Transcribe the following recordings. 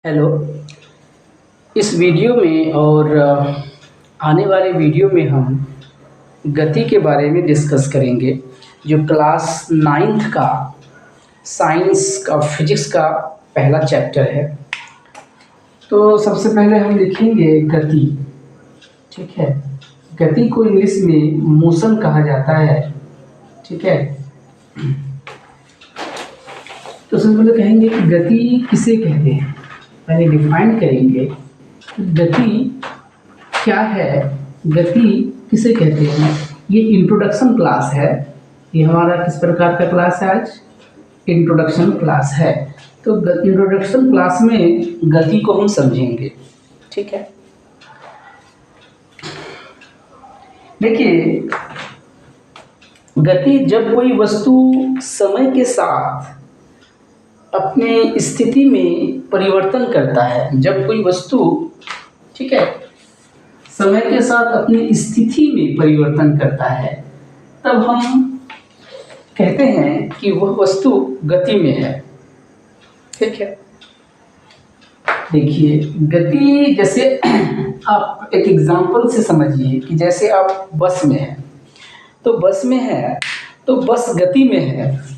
Hello. इस video में और आने वाले वीडियो में हम गति के बारे में डिस्कस करेंगे, जो क्लास नाइन्थ का साइंस का फिजिक्स का पहला चैप्टर है। तो सबसे पहले हम लिखेंगे गति। ठीक है, गति को इंग्लिश में मोशन कहा जाता है। ठीक है, तो सबसे पहले कहेंगे कि गति किसे कहते हैं, पहले डिफाइन करेंगे गति क्या है, गति किसे कहते हैं। ये इंट्रोडक्शन क्लास है। ये हमारा किस प्रकार का क्लास है? आज इंट्रोडक्शन क्लास है। तो इंट्रोडक्शन क्लास में गति को हम समझेंगे। ठीक है, देखिए, गति जब कोई वस्तु समय के साथ अपने स्थिति में परिवर्तन करता है, जब कोई वस्तु, ठीक है, समय के साथ अपनी स्थिति में परिवर्तन करता है, तब हम कहते हैं कि वह वस्तु गति में है। ठीक है, देखिए, गति जैसे आप एक एग्जांपल से समझिए कि जैसे आप बस में हैं, तो बस में है तो बस गति में है।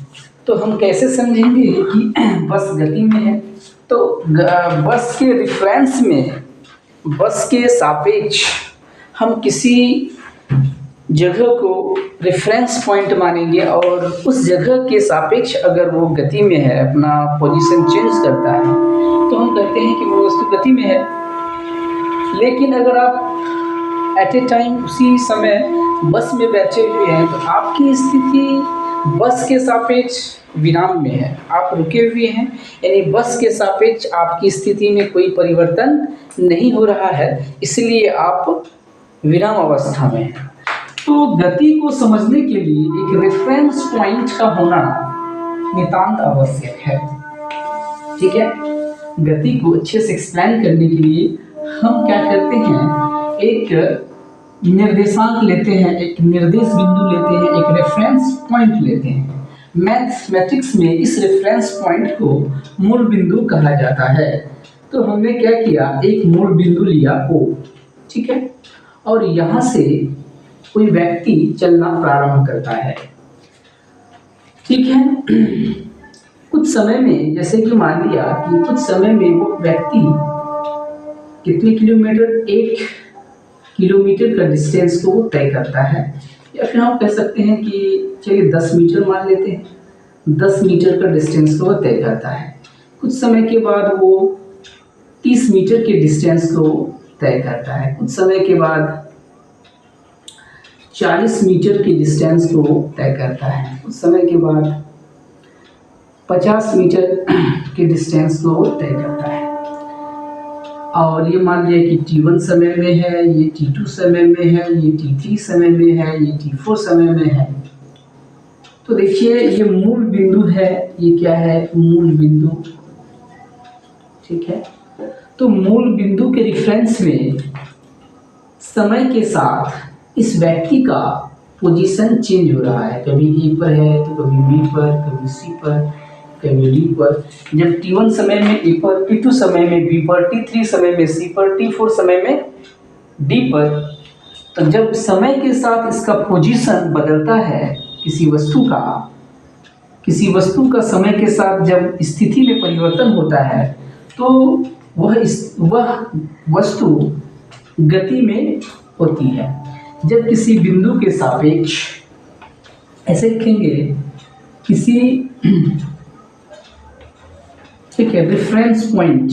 तो हम कैसे समझेंगे कि बस गति में है? तो बस के रिफरेंस में, बस के सापेक्ष हम किसी जगह को रेफरेंस पॉइंट मानेंगे और उस जगह के सापेक्ष अगर वो गति में है, अपना पोजीशन चेंज करता है, तो हम कहते हैं कि वो वस्तु गति में है। लेकिन अगर आप एट ए टाइम उसी समय बस में बैठे हुए हैं, तो आपकी स्थिति बस के सापेक्ष विराम में है, आप रुके हुए हैं, यानी बस के सापेक्ष आपकी स्थिति में कोई परिवर्तन नहीं हो रहा है, इसलिए आप विराम अवस्था में हैं। तो गति को समझने के लिए एक रेफरेंस पॉइंट का होना नितांत आवश्यक है। ठीक है, गति को अच्छे से एक्सप्लेन करने के लिए हम क्या करते हैं, एक निर्देशांक लेते हैं, एक निर्देश बिंदु लेते हैं, एक रेफरेंस पॉइंट लेते हैं। मैथमेटिक्स में इस रेफरेंस पॉइंट को मूल बिंदु कहा जाता है। तो हमने क्या किया, एक मूल बिंदु लिया O, ठीक है, और यहाँ से कोई व्यक्ति चलना प्रारंभ करता है। ठीक है, कुछ समय में, जैसे कि मान लिया कि कुछ समय में वो व्यक्ति कितने किलोमीटर, 1 किलोमीटर का डिस्टेंस को वो तय करता है, या फिर हम कह सकते हैं कि चलिए 10 मीटर मान लेते हैं, 10 मीटर का डिस्टेंस को वो तय करता है। कुछ समय के बाद वो 30 मीटर के डिस्टेंस को तय करता है। कुछ समय के बाद 40 मीटर के डिस्टेंस को तय करता है। कुछ समय के बाद 50 मीटर के डिस्टेंस को तय करता है। और ये मान लिया कि T1 समय में है, ये T2 समय में है, ये T3 समय में है, ये T4 समय में है। तो देखिए, ये मूल बिंदु है। ये क्या है? मूल बिंदु। ठीक है, तो मूल बिंदु के रेफरेंस में समय के साथ इस व्यक्ति का पोजीशन चेंज हो रहा है। कभी E पर है तो कभी B पर, कभी C पर, कभी D पर। जब T1 समय में A पर, T2 समय में B पर, T3 समय में C पर, T4 समय में D पर। तो जब समय के साथ इसका पोजीशन बदलता है, किसी वस्तु का समय के साथ जब स्थिति में परिवर्तन होता है, तो वह वस्तु गति में होती है। जब किसी बिंदु के सापेक्ष, ऐसे लिखेंगे, किसी, ठीक है, रेफरेंस पॉइंट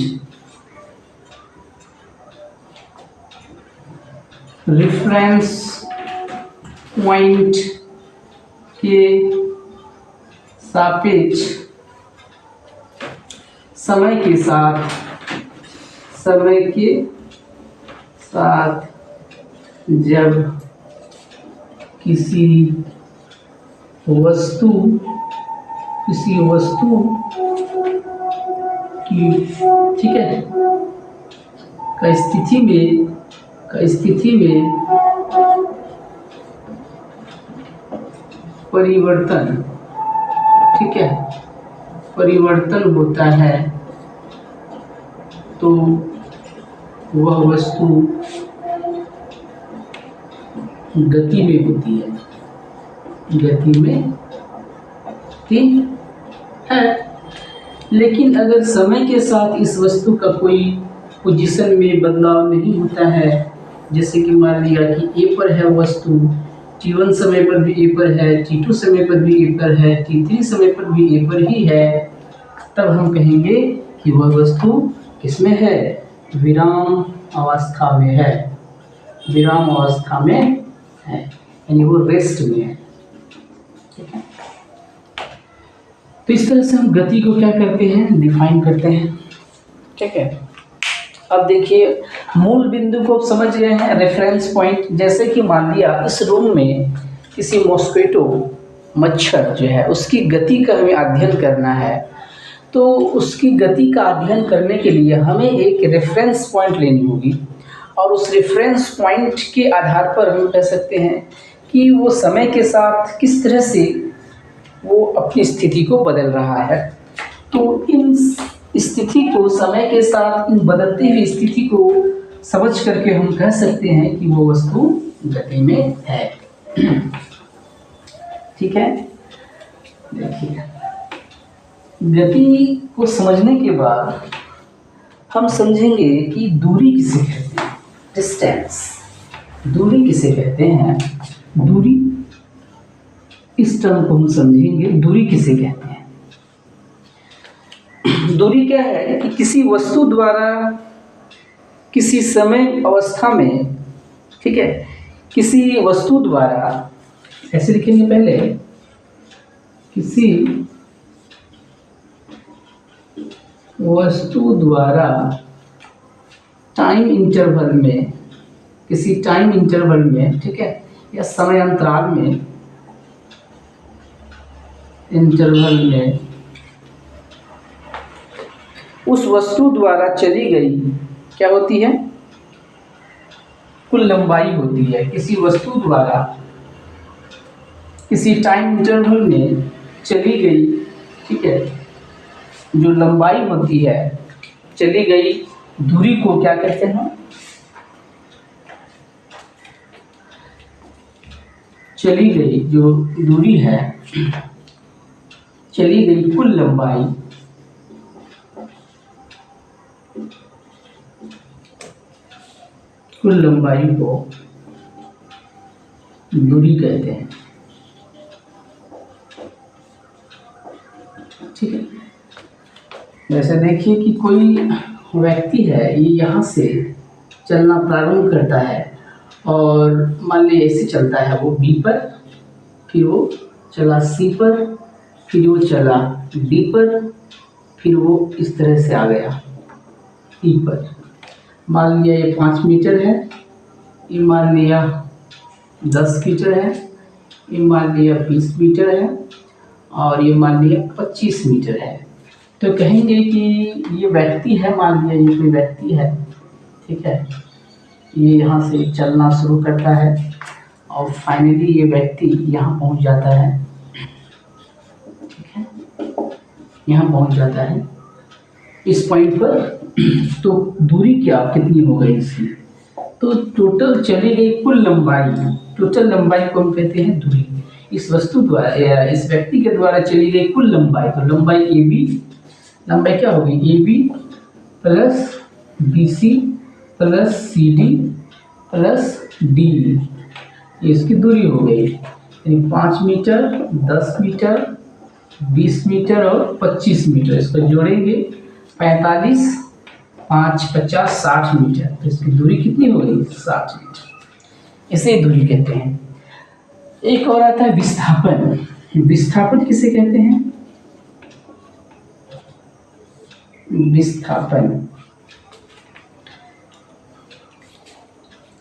के सापेक्ष समय के साथ जब किसी वस्तु की, ठीक है, का स्थिति में परिवर्तन, ठीक है, परिवर्तन होता है, तो वह वस्तु गति में होती है, गति में होती है। लेकिन अगर समय के साथ इस वस्तु का कोई पोजीशन में बदलाव नहीं होता है, जैसे कि मान लिया कि ए पर है वस्तु, T1 समय पर भी ए पर है, T2 समय पर भी ए पर है, T3 समय पर भी ए पर ही है, तब हम कहेंगे कि वह वस्तु किसमें है, विराम अवस्था में है, विराम अवस्था में है, यानी वो रेस्ट में है। ठीक है, तो इस तरह से हम गति को क्या करते हैं, डिफाइन करते हैं। ठीक है, अब देखिए मूल बिंदु को समझ गए हैं, रेफरेंस पॉइंट। जैसे कि मान लिया इस रूम में किसी मॉस्किटो मच्छर जो है उसकी गति का हमें अध्ययन करना है, तो उसकी गति का अध्ययन करने के लिए हमें एक रेफरेंस पॉइंट लेनी होगी, और उस रेफरेंस पॉइंट के आधार पर हम कह सकते हैं कि वो समय के साथ किस तरह से वो अपनी स्थिति को बदल रहा है। तो इन स्थिति को, समय के साथ इन बदलती हुई स्थिति को समझ करके हम कह सकते हैं कि वो वस्तु गति में है। ठीक है, देखिए गति को समझने के बाद हम समझेंगे कि दूरी किसे कहते हैं, डिस्टेंस। दूरी किसे कहते हैं, दूरी, इस टर्म को हम समझेंगे, दूरी किसे कहते हैं। दूरी क्या है कि किसी वस्तु द्वारा किसी समय अवस्था में, ठीक है, किसी वस्तु द्वारा, ऐसे लिखेंगे पहले, किसी वस्तु द्वारा टाइम इंटरवल में, किसी टाइम इंटरवल में, ठीक है, या समय अंतराल में, इंटरवल में उस वस्तु द्वारा चली गई क्या होती है, कुल लंबाई होती है। किसी वस्तु द्वारा किसी टाइम इंटरवल में चली गई, ठीक है, जो लंबाई होती है, चली गई दूरी को क्या कहते हैं, चली गई जो दूरी है, चली गई कुल लंबाई, कुल लंबाई को दूरी कहते हैं। ठीक है, जैसे देखिए कि कोई व्यक्ति है, ये यहाँ से चलना प्रारंभ करता है और मान लीजिए ऐसे चलता है, वो बी पर, फिर वो चला सी पर, फिर वो चला डी पर, फिर वो इस तरह से आ गया ई पर। मान लिया ये 5 मीटर है, ये मान लिया 10 मीटर है, ये मान लिया 20 मीटर है, और ये मान लिया 25 मीटर है। तो कहेंगे कि ये व्यक्ति है, मान लिया ये कोई व्यक्ति है, ठीक है, ये यहाँ से चलना शुरू करता है और फाइनली ये व्यक्ति यहाँ पहुँच जाता है। ठीक है, यहाँ पहुँच जाता है इस पॉइंट पर। तो दूरी क्या कितनी हो गई इसकी, तो टोटल चली गई कुल लंबाई, टोटल लंबाई को हम कहते हैं दूरी। इस वस्तु द्वारा या इस व्यक्ति के द्वारा चली गई कुल लंबाई, तो लंबाई ए बी, लंबाई क्या होगी, A B plus B C plus C D plus D, ये इसकी दूरी हो गई। यानी 5 मीटर, 10 मीटर, 20 मीटर और 25 मीटर, इसको जोड़ेंगे 45, 5, 50, 60 मीटर। तो इसकी दूरी कितनी हो गई, 60 मीटर। इसे दूरी कहते हैं। एक और आता है विस्थापन। विस्थापन किसे कहते हैं, विस्थापन,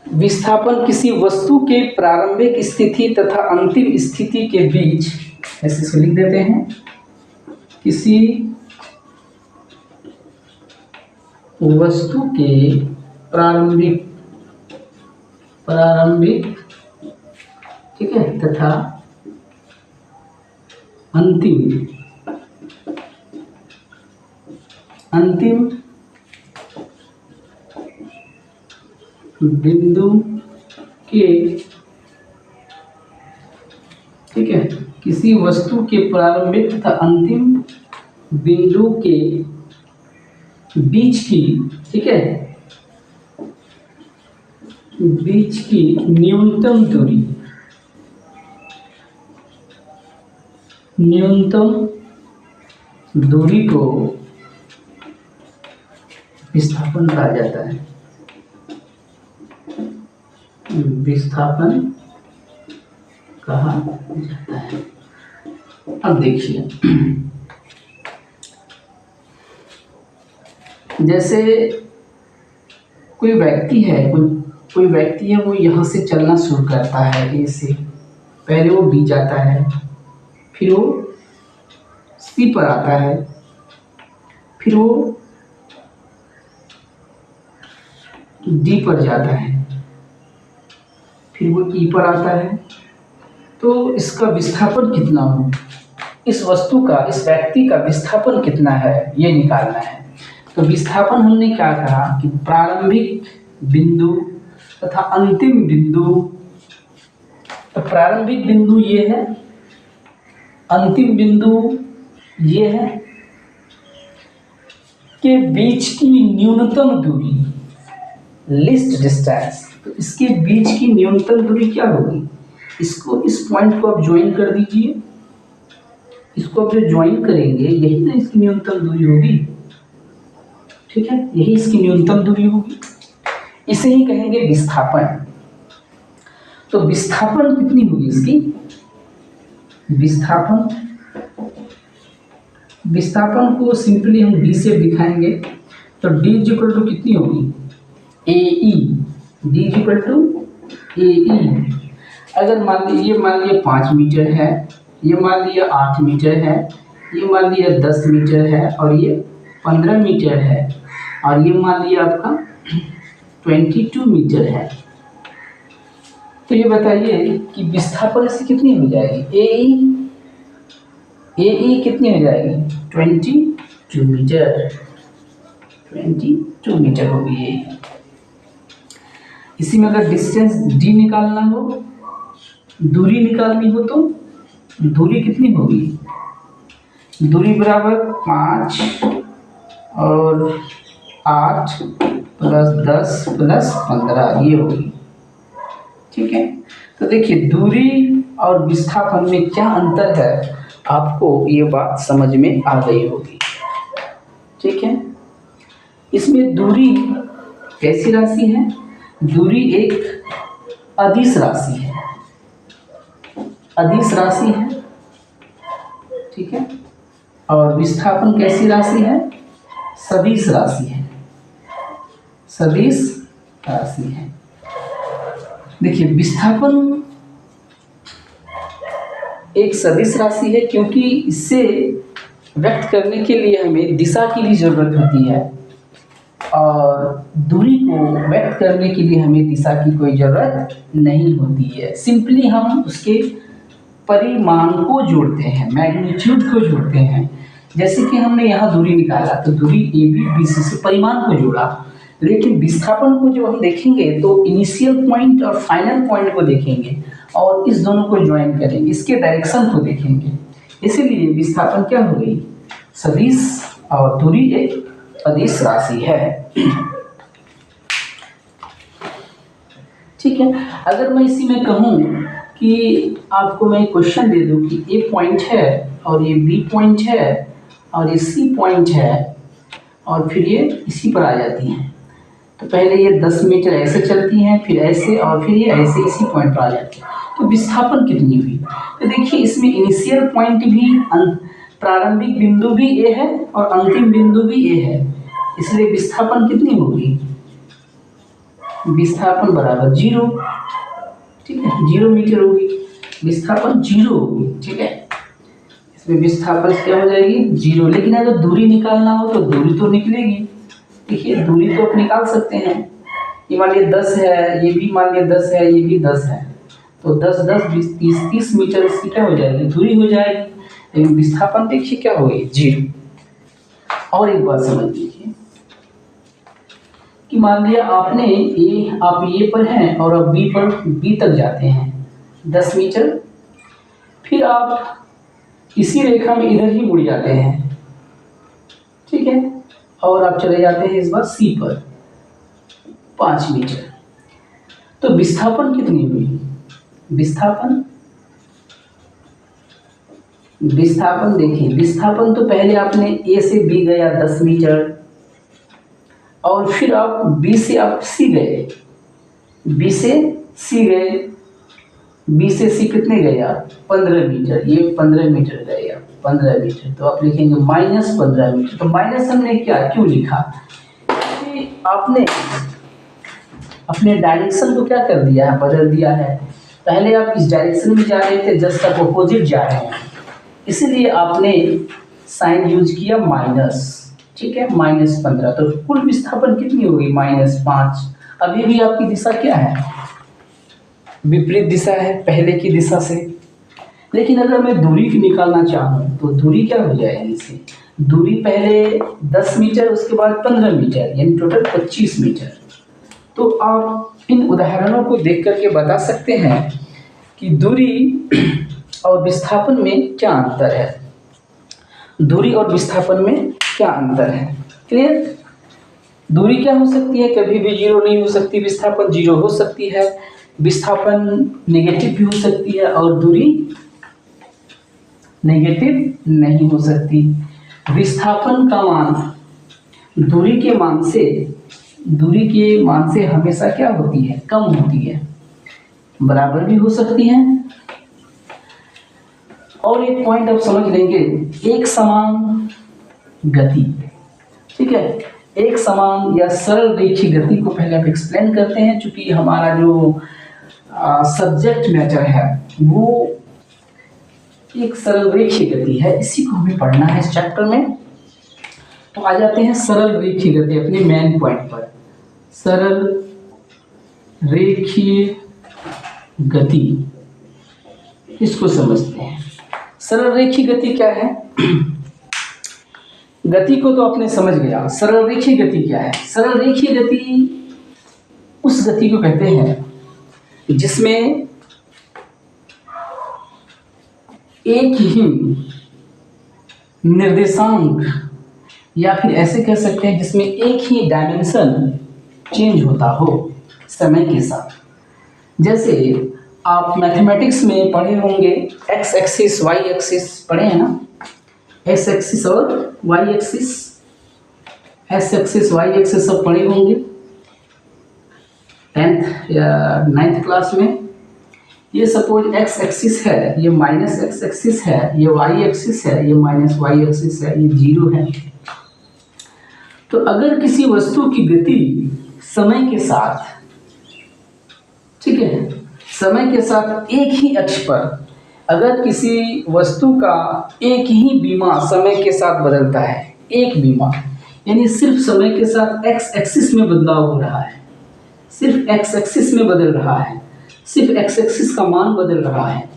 विस्थापन किसी वस्तु के प्रारंभिक स्थिति तथा अंतिम स्थिति के बीच, ऐसे इसको लिख देते हैं, किसी वस्तु के प्रारंभिक, ठीक है, तथा अंतिम बिंदु के, ठीक है, किसी वस्तु के प्रारंभिक तथा अंतिम बिंदु के बीच की, ठीक है, बीच की न्यूनतम दूरी को विस्थापन कहा जाता है। विस्थापन कहा जाता है। अब देखिए, जैसे कोई व्यक्ति है, वो यहाँ से चलना शुरू करता है, ए से, पहले वो बी जाता है, फिर वो सी पर आता है, फिर वो डी पर जाता है, फिर वो ई पर आता है। तो इसका विस्थापन कितना हो, इस वस्तु का, इस व्यक्ति का विस्थापन कितना है, ये निकालना है। तो विस्थापन हमने क्या कहा कि प्रारंभिक बिंदु तथा अंतिम बिंदु, तो प्रारंभिक बिंदु ये है, अंतिम बिंदु ये है, के बीच की न्यूनतम दूरी, लिस्ट डिस्टेंस। तो इसके बीच की न्यूनतम दूरी क्या होगी, इसको, इस पॉइंट को आप ज्वाइन कर दीजिए, इसको आप जो ज्वाइन करेंगे यही ना इसकी न्यूनतम दूरी होगी, ठीक है, यही इसकी न्यूनतम दूरी होगी, इसे ही कहेंगे विस्थापन। तो विस्थापन कितनी होगी इसकी, विस्थापन को सिंपली हम डी से दिखाएंगे। तो डी इक्वल टू कितनी होगी, ए ई, डी इक्वल टू ए ई। अगर मान लीजिए 5 मीटर है, ये मान लिया 8 मीटर है, ये मान लिया 10 मीटर है, और ये 15 मीटर है, और ये मान लिया आपका 22 मीटर है। तो ये बताइए कि विस्थापन से कितनी हो जाएगी, ए ई कितनी हो जाएगी, 22 मीटर, 22 मीटर होगी ये। इसी में अगर डिस्टेंस डी निकालना हो, दूरी निकालनी हो, तो दूरी कितनी होगी, दूरी बराबर 5 और 8 प्लस 10 प्लस 15 ये होगी, ठीक है। तो देखिए दूरी और विस्थापन में क्या अंतर है, आपको ये बात समझ में आ गई होगी, ठीक है। इसमें दूरी कैसी राशि है, दूरी एक अदिश राशि है, ठीक है, और विस्थापन कैसी राशि है, सदिश राशि है। देखिए विस्थापन एक सदिश राशि है, क्योंकि इससे व्यक्त करने के लिए हमें दिशा की भी जरूरत होती है, और दूरी को व्यक्त करने के लिए हमें दिशा की कोई ज़रूरत नहीं होती है। सिंपली हम उसके परिमाण को जोड़ते हैं, मैग्नीट्यूड को जोड़ते हैं। जैसे कि हमने यहाँ दूरी निकाला, तो दूरी ए बी बी सी से परिमाण को जोड़ा, लेकिन विस्थापन को जो हम देखेंगे तो इनिशियल पॉइंट और फाइनल पॉइंट को देखेंगे, और इस दोनों को ज्वाइन करेंगे, इसके डायरेक्शन को देखेंगे। इसीलिए विस्थापन क्या हो गई, सदिश, और दूरी एक अदिश राशि है, ठीक है। अगर मैं इसी में कहूँ कि आपको मैं क्वेश्चन दे दूँ कि ए पॉइंट है, और ये बी पॉइंट है, और ये सी पॉइंट है, और फिर ये इसी पर आ जाती हैं, तो पहले ये 10 मीटर ऐसे चलती हैं, फिर ऐसे, और फिर ये ऐसे इसी पॉइंट पर आ जाती है, तो विस्थापन कितनी हुई। तो देखिए इसमें इनिशियल पॉइंट भी, प्रारंभिक बिंदु भी ए है, और अंतिम बिंदु भी ए है, इसलिए विस्थापन कितनी होगी, विस्थापन बराबर 0, ठीक है, 0 मीटर होगी, विस्थापन 0 होगी, ठीक है। इसमें विस्थापन क्या हो जाएगी, 0। लेकिन अगर दूरी निकालना हो तो दूरी तो निकलेगी, देखिए दूरी तो आप निकाल सकते हैं। ये मान लिया 10 है, ये भी मान लिया 10 है, ये भी 10 है, तो 10 10 20 30 30 मीटर इसकी क्या हो जाएगी, दूरी हो जाएगी। लेकिन विस्थापन देखिए क्या होगी, 0। और एक बात समझ लीजिए कि मान लिया आपने आप ए पर हैं और अब बी तक जाते हैं 10 मीटर, फिर आप इसी रेखा में इधर ही मुड़ जाते हैं, ठीक है, और आप चले जाते हैं इस बार सी पर 5 मीटर। तो विस्थापन कितनी हुई? विस्थापन देखिए, विस्थापन तो पहले आपने ए से बी गया 10 मीटर और फिर आप बी से सी गए, बी से सी कितने गए आप? 15 मीटर, ये 15 मीटर गए आप, 15 मीटर, तो आप लिखेंगे -15 मीटर। तो माइनस हमने क्यों लिखा कि आपने अपने डायरेक्शन को क्या कर दिया है, बदल दिया है। पहले आप इस डायरेक्शन में जा रहे थे, जस्ट आप अपोजिट जा रहे हैं, इसलिए आपने साइन यूज किया माइनस, ठीक है, -15। तो कुल विस्थापन कितनी होगी? -5। अभी भी आपकी दिशा क्या है? विपरीत दिशा है पहले की दिशा से। लेकिन अगर मैं दूरी की निकालना चाहूँ तो दूरी क्या हो जाएगी इससे? दूरी पहले 10 मीटर, उसके बाद 15 मीटर, यानी टोटल 25 मीटर। तो आप इन उदाहरणों को देख करके बता सकते हैं कि दूरी और विस्थापन में क्या अंतर है। दूरी और विस्थापन में क्या अंतर है? क्लियर? दूरी क्या हो सकती है? कभी भी 0 नहीं हो सकती, विस्थापन 0 हो सकती है, विस्थापन नेगेटिव भी हो सकती है और दूरी नेगेटिव नहीं हो सकती। विस्थापन का मान दूरी के मान से हमेशा क्या होती है? कम होती है, बराबर भी हो सकती है। और एक पॉइंट आप समझ लेंगे, एक समान गति, ठीक है, एक समान या सरल रेखीय गति को पहले आप एक्सप्लेन करते हैं, क्योंकि हमारा जो सब्जेक्ट मैटर है वो एक सरल रेखीय गति है, इसी को हमें पढ़ना है इस चैप्टर में। तो आ जाते हैं सरल रेखीय गति अपने मेन पॉइंट पर। सरल रेखीय गति, इसको समझते हैं। सरल रेखीय गति क्या है? गति को तो आपने समझ गया, सरल रेखीय गति क्या है? सरल रेखीय गति उस गति को कहते हैं जिसमें एक ही निर्देशांक, या फिर ऐसे कह सकते हैं जिसमें एक ही डायमेंशन चेंज होता हो समय के साथ। जैसे आप मैथमेटिक्स में पढ़े होंगे, एक्स एक्सिस वाई एक्सिस पढ़े हैं ना, एक्स एक्सिस और Y axis, X axis Y axis सब पढ़े होंगे 10th या 9th क्लास में। ये सपोज एक्स एक्सिस है, ये माइनस एक्स एक्सिस है, ये वाई एक्सिस है, ये माइनस वाई एक्सिस है, ये 0 है। तो अगर किसी वस्तु की गति समय के साथ, ठीक है, समय के साथ एक ही अक्ष पर अगर किसी वस्तु का एक ही बीमा समय के साथ बदलता है, एक बीमा यानी सिर्फ समय के साथ एक्स एक्सिस में बदलाव हो रहा है, सिर्फ एक्स एक्सिस में बदल रहा है, सिर्फ एक्स एक्सिस का मान बदल रहा है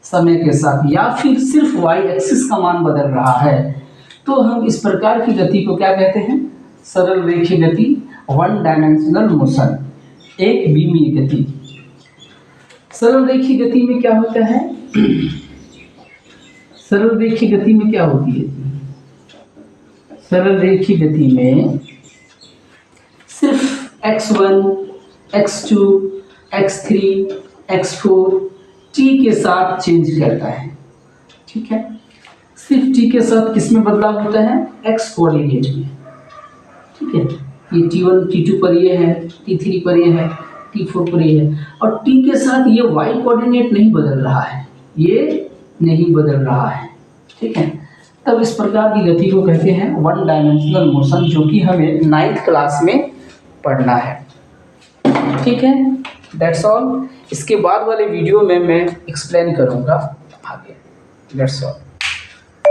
समय के साथ, या फिर सिर्फ वाई एक्सिस का मान बदल रहा है, तो हम इस प्रकार की गति को क्या कहते हैं? सरल रेखीय गति, वन डायमेंशनल मोशन, एक बीमीय गति। सरल रेखीय गति में क्या होता है? सरल रेखीय गति में क्या होती है? सरल रेखीय गति में सिर्फ x1, x2, x3, x4 t के साथ चेंज करता है, ठीक है, सिर्फ t के साथ किसमें बदलाव होता है? x कोऑर्डिनेट में, ठीक है, ये t1 t2 पर ये है, t3 पर ये है, t4 पर ये है, और t के साथ ये y कोऑर्डिनेट नहीं बदल रहा है, ये नहीं बदल रहा है, ठीक है। तब इस प्रकार की गति को कहते हैं वन डायमेंशनल मोशन, जो कि हमें 9th क्लास में पढ़ना है, ठीक है। That's all. इसके बाद वाले वीडियो में मैं एक्सप्लेन करूँगा आगे। That's all.